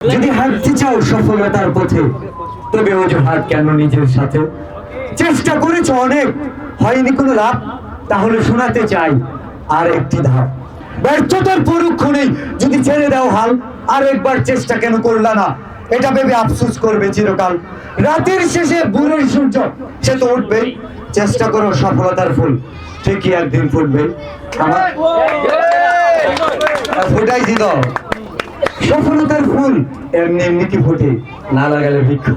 যদি হাঁটতে চাও সফলতার পথে, তবে অজুহাত কেন নিজের সাথে? চেষ্টা করেছো অনেক, হয়নি কোনো লাভ, তাহলে শোনাতে চাই আর একটি ধাপ। ব্যর্থতার পরোক্ষ নেই, যদি ছেড়ে দাও হাল, আর একবার চেষ্টা কেন করলা না, এটা ভেবে আফসোস করবে চিরকাল। রাতের শেষে ভোরের সূর্য সে তো উঠবেই, চেষ্টা করো সফলতার ফুল ঠিকই একদিন ফুটবে। ফুটাইছি তো সফলতার ফুল, এমনি এমনিতে ফোটে, না লাগালে বৃক্ষ।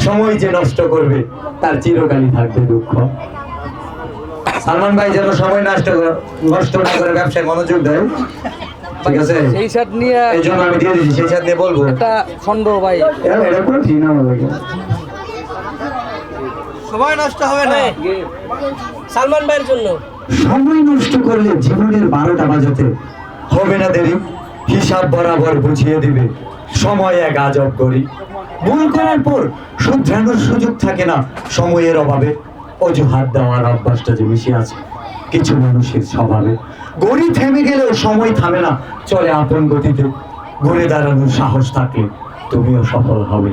সময় যে নষ্ট করবে তার চিরকালই থাকবে দুঃখ। সালমান ভাই যেন সময় নষ্ট না করে ব্যবসায় মনোযোগ দেয়, ঠিক আছে? সেই শার্ট নিয়ে এই জন্য আমি দিয়ে দিচ্ছি, সেই সাথে নিয়ে বলবো একটা খন্ড ভাই, এটা কোনো ঠিক না লাগে। সময় নষ্ট হবে না সালমান ভাইয়ের জন্য। সময় নষ্ট করলে জীবনের 12টা বাজাতে হবে না দেরি, হিসাব বরাবর বুঝিয়ে দিবে সময় এক আজব করি। ভুল করার পর শুধরানোর সুযোগ থাকে না সময়ের অভাবে, অজুহাত দেওয়ার অভ্যাসটা যে মিশে আছে কিছু মানুষের স্বভাবে। গড়ি থেমে গেলেও সময় থামে না, চলে আপন গতিতে। ঘুরে দাঁড়ানোর সাহস থাকলে তুমিও সফল হবে,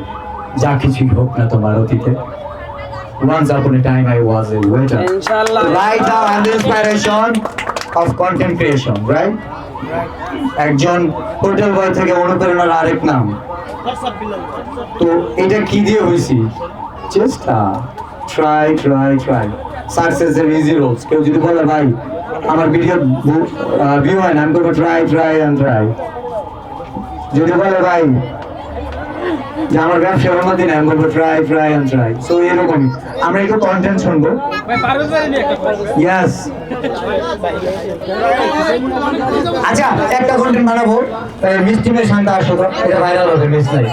যা কিছুই হোক না তোমার অতীতে। Once upon a time I was a waiter. ইনশাআল্লাহ। Right now I'm the inspiration of content creation, right? একজন হোটেল বয় থেকে অনুপ্রেরণার আরেক নাম। তো এটা কি দিয়ে হইছি? চেষ্টা, ট্রাই ট্রাই ট্রাই। সাকসেসের ইজি রোলস। কেউ যদি বলে ভাই আমার ভিডিও ভিউ হয় না, আমি করবো ট্রাই ট্রাই এন্ড ট্রাই। যদি বলে ভাই যে আমার ব্যবসা উন্নতি নেই, আমি বলবো try try and try. So এরকম আমরা একটু কন্টেন্ট শুনবো। ইয়েস, আচ্ছা একটা কন্টেন্ট বানাবো, মিষ্টি মেয়ে শান্তা আসো তো, এটা ভাইরাল হবে, মিস নাই।